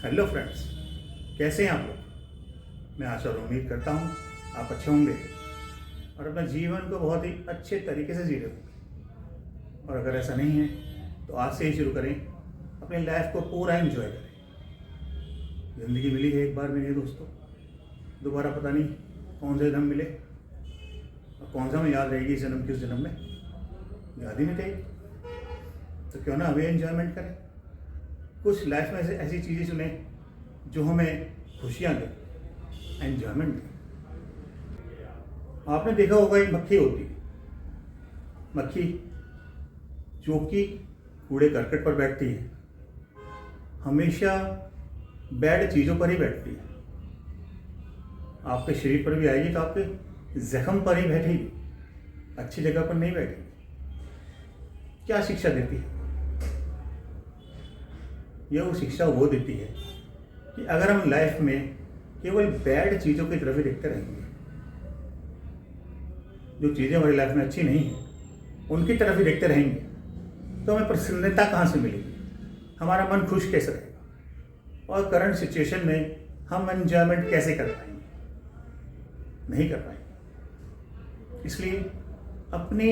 Hello friends, कैसे हैं आप लोग। मैं आशा और उम्मीद करता हूँ आप अच्छे होंगे और अपने जीवन को बहुत ही अच्छे तरीके से जी रहे होंगे। और अगर ऐसा नहीं है तो आज से ही शुरू करें, अपनी लाइफ को पूरा एंजॉय करें। ज़िंदगी मिली है एक बार मेरे दोस्तों, दोबारा पता नहीं कौन से जन्म मिले और कौन सा में याद रहेगी इस जन्म किस जन्म में, याद ही नहीं रहेगी। तो क्यों ना अभी एंजॉयमेंट करें, कुछ लाइफ में ऐसी चीज़ें चुने जो हमें खुशियाँ दें, एंजॉयमेंट दें। आपने देखा होगा एक मक्खी होती है, मक्खी जो कि कूड़े करकट पर बैठती है, हमेशा बैड चीज़ों पर ही बैठती है। आपके शरीर पर भी आएगी तो आपके जख्म पर ही बैठेगी, अच्छी जगह पर नहीं बैठेगी। क्या शिक्षा देती है? यह वो शिक्षा वो देती है कि अगर हम लाइफ में केवल बैड चीज़ों की तरफ ही देखते रहेंगे, जो चीज़ें हमारी लाइफ में अच्छी नहीं हैं उनकी तरफ ही देखते रहेंगे, तो हमें प्रसन्नता कहाँ से मिलेगी, हमारा मन खुश कैसे रहेगा और करंट सिचुएशन में हम एंजॉयमेंट कैसे कर पाएंगे? नहीं कर पाएंगे। इसलिए अपने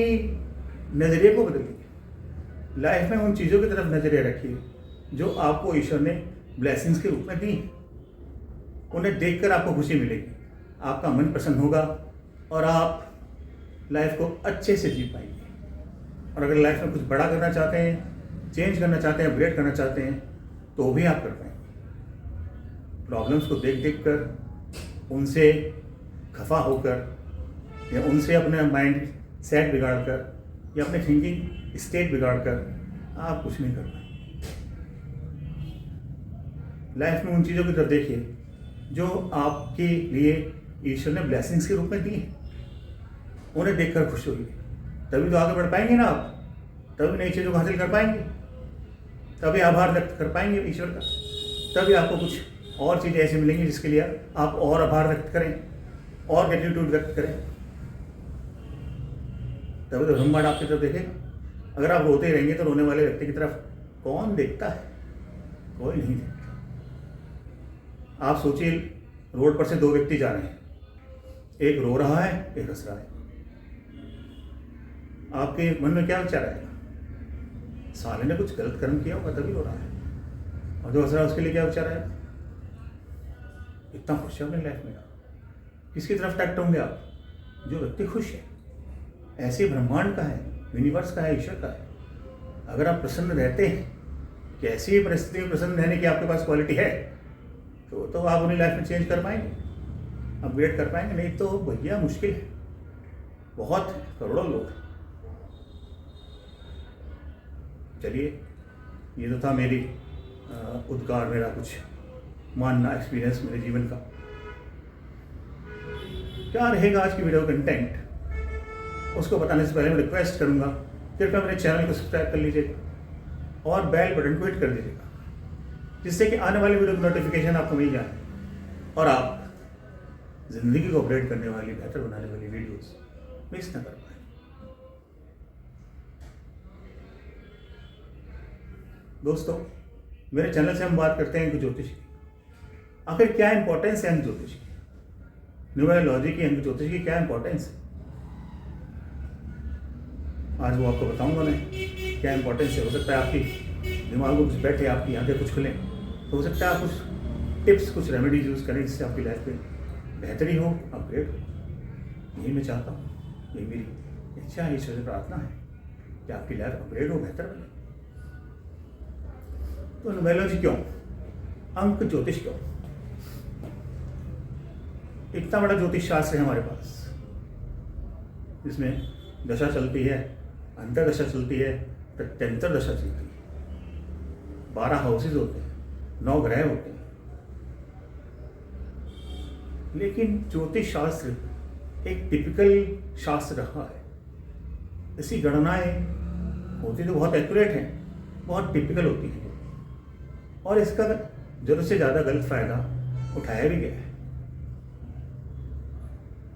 नज़रिए को बदलिए, लाइफ में उन चीज़ों की तरफ नज़रिया रखिए जो आपको ईश्वर ने ब्लेसिंग्स के रूप में दी। उन्हें देखकर आपको खुशी मिलेगी, आपका मन प्रसन्न होगा और आप लाइफ को अच्छे से जी पाएंगे। और अगर लाइफ में कुछ बड़ा करना चाहते हैं, चेंज करना चाहते हैं, अपग्रेड करना चाहते हैं, तो भी आप कर पाएंगे। प्रॉब्लम्स को देख देख कर, उनसे खफा होकर या उनसे अपने माइंड सेट बिगाड़ कर या अपने थिंकिंग स्टेट बिगाड़ कर आप कुछ नहीं कर पाएंगे। लाइफ में उन चीज़ों की तरफ देखिए जो आपके लिए ईश्वर ने ब्लेसिंग्स के रूप में दी हैं, उन्हें देखकर खुश होइए, तभी तो आगे बढ़ पाएंगे ना आप, तभी नई चीज़ों को हासिल कर पाएंगे, तभी आभार व्यक्त कर पाएंगे ईश्वर का, तभी आपको कुछ और चीज़ें ऐसी मिलेंगी जिसके लिए आप और आभार व्यक्त करें और ग्रेटिट्यूड व्यक्त करें, तभी तो ब्रह्मांड आपकी तरफ देखेगा। अगर आप रोते रहेंगे तो रोने वाले व्यक्ति की तरफ कौन देखता है? कोई नहीं देखता। आप सोचिए, रोड पर से दो व्यक्ति जा रहे हैं, एक रो रहा है, एक हंस रहा है। आपके मन में क्या विचार आएगा? साले ने कुछ गलत कर्म किया होगा तभी रो रहा है। और जो हंस रहा है उसके लिए क्या विचार आएगा? इतना खुश है अपनी लाइफ में। किसकी तरफ अट्रैक्ट होंगे आप? जो व्यक्ति खुश है। ऐसे ब्रह्मांड का है, यूनिवर्स का है, ईश्वर का है। अगर आप प्रसन्न रहते हैं, कैसी भी परिस्थिति में प्रसन्न रहने की आपके पास क्वालिटी है, तो आप अपनी लाइफ में चेंज कर पाएंगे, अपग्रेड कर पाएंगे। नहीं तो भैया मुश्किल है, बहुत है, करोड़ों लोग हैं। चलिए, ये तो था मेरी उद्गार, मेरा कुछ मानना, एक्सपीरियंस मेरे जीवन का। क्या रहेगा आज की वीडियो कंटेंट, उसको बताने से पहले मैं रिक्वेस्ट करूंगा, कृपया मेरे चैनल को सब्सक्राइब कर लीजिएगा और बेल बटन को हिट कर दीजिएगा, जिससे कि आने वाली वीडियो की नोटिफिकेशन आपको मिल जाए और आप ज़िंदगी को अपग्रेड करने वाली, बेहतर बनाने वाली वीडियोस मिस न कर पाए। दोस्तों, मेरे चैनल से हम बात करते हैं अंक ज्योतिष की। आखिर क्या इंपॉर्टेंस है अंक ज्योतिष की, न्यूमरोलॉजी की, अंक ज्योतिष की क्या इंपॉर्टेंस है? आज वो आपको बताऊंगा मैं क्या इंपॉर्टेंस है। हो सकता है आपकी दिमाग में कुछ बैठे, आपकी आंखें कुछ खुलें, तो हो सकता है आप कुछ टिप्स, कुछ रेमेडीज यूज़ करें जिससे आपकी लाइफ में बेहतरी हो, अपग्रेड हो। यही मैं चाहता हूँ, यही मेरी इच्छा है, ईश्वर से प्रार्थना है कि आपकी लाइफ अपग्रेड हो, बेहतर बने। तो न्यूमरोलॉजी क्यों, अंक ज्योतिष क्यों? इतना बड़ा ज्योतिष शास्त्र है हमारे पास, जिसमें दशा चलती है, अंतर्दशा चलती है, प्रत्यंतर दशा चलती है, 12 हाउसेज होते हैं, 9 ग्रह होते हैं। लेकिन ज्योतिष शास्त्र एक टिपिकल शास्त्र रहा है। ऐसी गणनाएं होती तो बहुत एक्यूरेट हैं, बहुत टिपिकल होती हैं, और इसका ज़रूरत से ज़्यादा गलत फ़ायदा उठाया भी गया है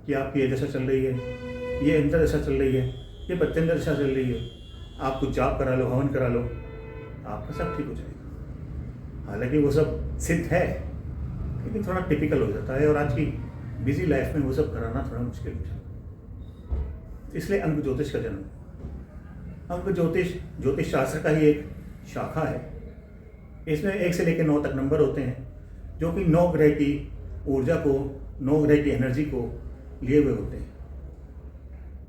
कि आपकी ये दशा चल रही है, ये अंतर्दशा चल रही है, ये प्रत्यंतर दशा चल रही है, आप कुछ जाप करा लो, हवन करा लो, आपका सब ठीक हो जाएगा। हालांकि वो सब सिद्ध है, लेकिन थोड़ा टिपिकल हो जाता है और आज की बिजी लाइफ में वो सब कराना थोड़ा मुश्किल हो जाता है। इसलिए अंक ज्योतिष का जन्म। अंक ज्योतिष शास्त्र का ही एक शाखा है। इसमें 1 से लेकर 9 तक नंबर होते हैं, जो कि 9 ग्रह की ऊर्जा को, 9 ग्रह की एनर्जी को लिए हुए होते हैं,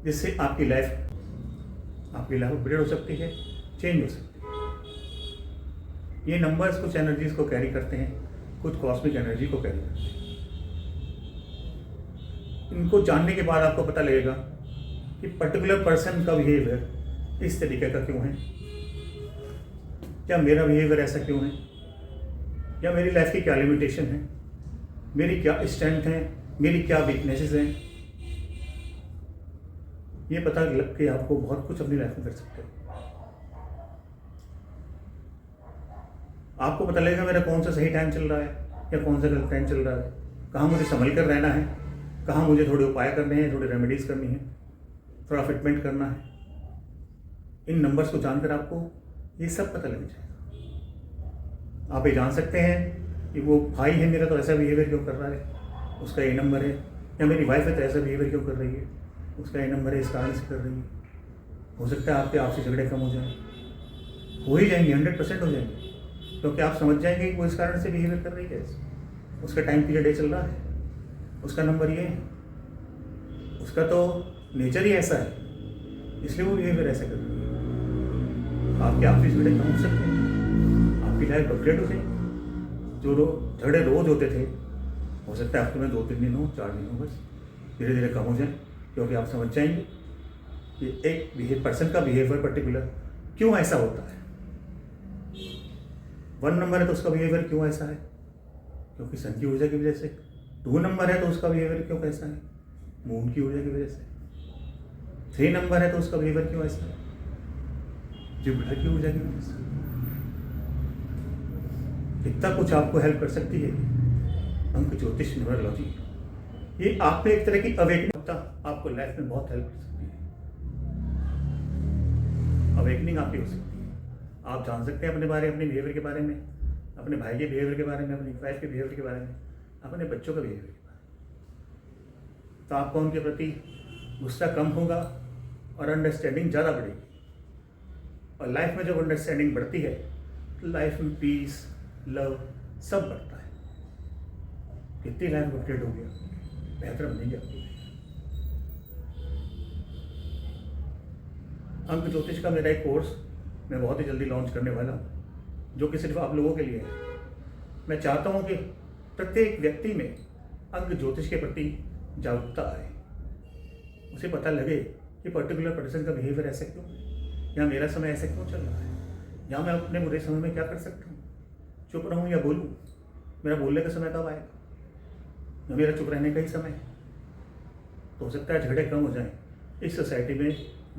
जिससे आपकी लाइफ अपग्रेड हो सकती है, चेंज हो सकती है। ये नंबर्स कुछ एनर्जीज को कैरी करते हैं, कुछ कॉस्मिक एनर्जी को कैरी करते हैं। इनको जानने के बाद आपको पता लगेगा कि पर्टिकुलर पर्सन का बिहेवियर इस तरीके का क्यों है, क्या मेरा बिहेवियर ऐसा क्यों है, या मेरी लाइफ की क्या लिमिटेशन है, मेरी क्या स्ट्रेंथ है, मेरी क्या वीकनेसेस हैं। ये पता लग के आपको बहुत कुछ अपनी लाइफ में कर सकते हो। आपको पता लगेगा मेरा कौन सा सही टाइम चल रहा है या कौन सा गलत टाइम चल रहा है, कहाँ मुझे संभल कर रहना है, कहाँ मुझे थोड़े उपाय करने हैं, थोड़ी रेमेडीज करनी है, थोड़ा फिटमेंट करना है। इन नंबर्स को जानकर आपको ये सब पता लग जाएगा। आप ये जान सकते हैं कि वो भाई है मेरा तो ऐसा बिहेवियर क्यों कर रहा है, उसका ये नंबर है, या मेरी वाइफ है तो ऐसा बिहेवियर क्यों कर रही है, उसका ये नंबर है, इस कारण से कर रही है। हो सकता है आपके आपसी झगड़े कम हो जाएं, हो ही जाएंगे, 100% हो जाएंगे, क्योंकि आप समझ जाएंगे कि वो इस कारण से बिहेवियर कर रही है, उसका टाइम पीरियड ये चल रहा है, उसका नंबर ये है, उसका तो नेचर ही ऐसा है, इसलिए वो बिहेवियर ऐसा कर रही है। आपके आपसी झगड़े कम हो सकते हैं, आपकी लाइफ अपग्रेड हो जाएगी। जो झगड़े रोज होते थे, हो सकता है हफ्ते में 2-3 दिन हो, 4 दिन हो, बस धीरे धीरे कम हो जाए, क्योंकि आप समझ जाएंगे कि एक पर्सन का बिहेवियर पर्टिकुलर क्यों ऐसा होता है। 1 नंबर है तो उसका बिहेवियर क्यों ऐसा है, क्योंकि सन की ऊर्जा की वजह से। 2 नंबर है तो उसका बिहेवियर क्यों कैसा है, मून की ऊर्जा की वजह से। 3 नंबर है तो उसका बिहेवियर क्यों ऐसा है, जुपिटर की ऊर्जा की वजह से। इतना कुछ आपको हेल्प कर सकती है अंक ज्योतिष न्यूमरोलॉजी। ये आप में एक तरह की अवेकनिंग आपको लाइफ में बहुत हेल्प कर सकती है। अवेकनिंग आपकी हो सकती है, आप जान सकते हैं अपने बिहेवियर के बारे में, अपने भाई के बिहेवियर के बारे में, अपनी वाइफ के बिहेवियर के बारे में, अपने बच्चों का बिहेवियर के बारे में। तो आपको उनके प्रति गुस्सा कम होगा और अंडरस्टैंडिंग ज़्यादा बढ़ेगी। और लाइफ में जब अंडरस्टैंडिंग बढ़ती है तो लाइफ में पीस, लव सब बढ़ता है। कितनी लाइफ अपग्रेड हो गया, बेहतर बनेगी आपकी। अंक ज्योतिष का मेरा एक कोर्स मैं बहुत ही जल्दी लॉन्च करने वाला हूँ, जो कि सिर्फ आप लोगों के लिए है। मैं चाहता हूँ कि प्रत्येक व्यक्ति में अंक ज्योतिष के प्रति जागरूकता आए, उसे पता लगे कि पर्टिकुलर पर्सन का बिहेवियर ऐसा क्यों है, या मेरा समय ऐसा क्यों चल रहा है, या मैं अपने बुरे समय में क्या कर सकता हूँ, चुप रहूँ या बोलूँ, मेरा बोलने का समय कब आएगा, या मेरा चुप रहने का ही समय है। तो हो सकता है झगड़े कम हो जाएं, इस सोसाइटी में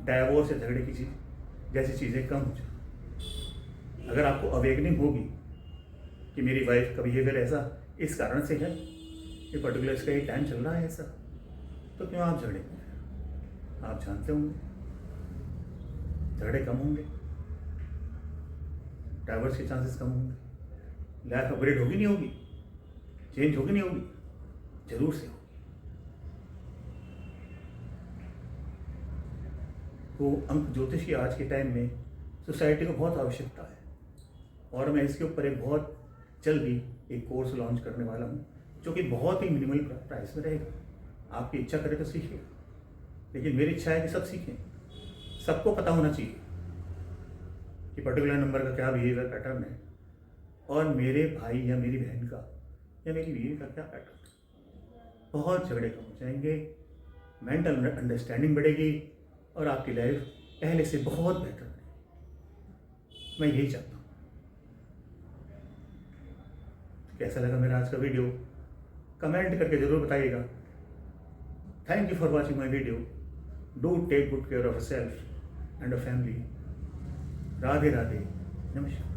डाइवोर्स या झगड़े की जैसी चीज़ें कम हो जाए। अगर आपको अवेकनिंग होगी कि मेरी वाइफ का बिहेवियर ऐसा इस कारण से है कि पर्टिकुलर इसका ये टाइम चल रहा है ऐसा, तो क्यों आप झगड़े में हैं? आप जानते होंगे झगड़े कम होंगे, डाइवोर्स के चांसेस कम होंगे, लाइफ अपग्रेड होगी नहीं होगी, चेंज होगी नहीं होगी, जरूर से होगी। तो अंक ज्योतिष की आज के टाइम में सोसाइटी को बहुत आवश्यकता है, और मैं इसके ऊपर एक बहुत जल्दी एक कोर्स लॉन्च करने वाला हूँ, जो कि बहुत ही मिनिमल प्राइस में रहेगा। आपकी इच्छा करे तो सीखिए, लेकिन मेरी इच्छा है कि सब सीखें। सबको पता होना चाहिए कि पर्टिकुलर नंबर का क्या बिहेवियर पैटर्न है, और मेरे भाई या मेरी बहन का या मेरी बीवी का क्या पैटर्न है। बहुत झगड़े कम हो जाएंगे, मेंटल अंडरस्टैंडिंग बढ़ेगी, और आपकी लाइफ पहले से बहुत बेहतर बनेगी। मैं यही चाहता हूँ। कैसा लगा मेरा आज का वीडियो, कमेंट करके जरूर बताइएगा। Thank you for watching my video. Do take good care of yourself and your family. Radhe Radhe, नमस्कार।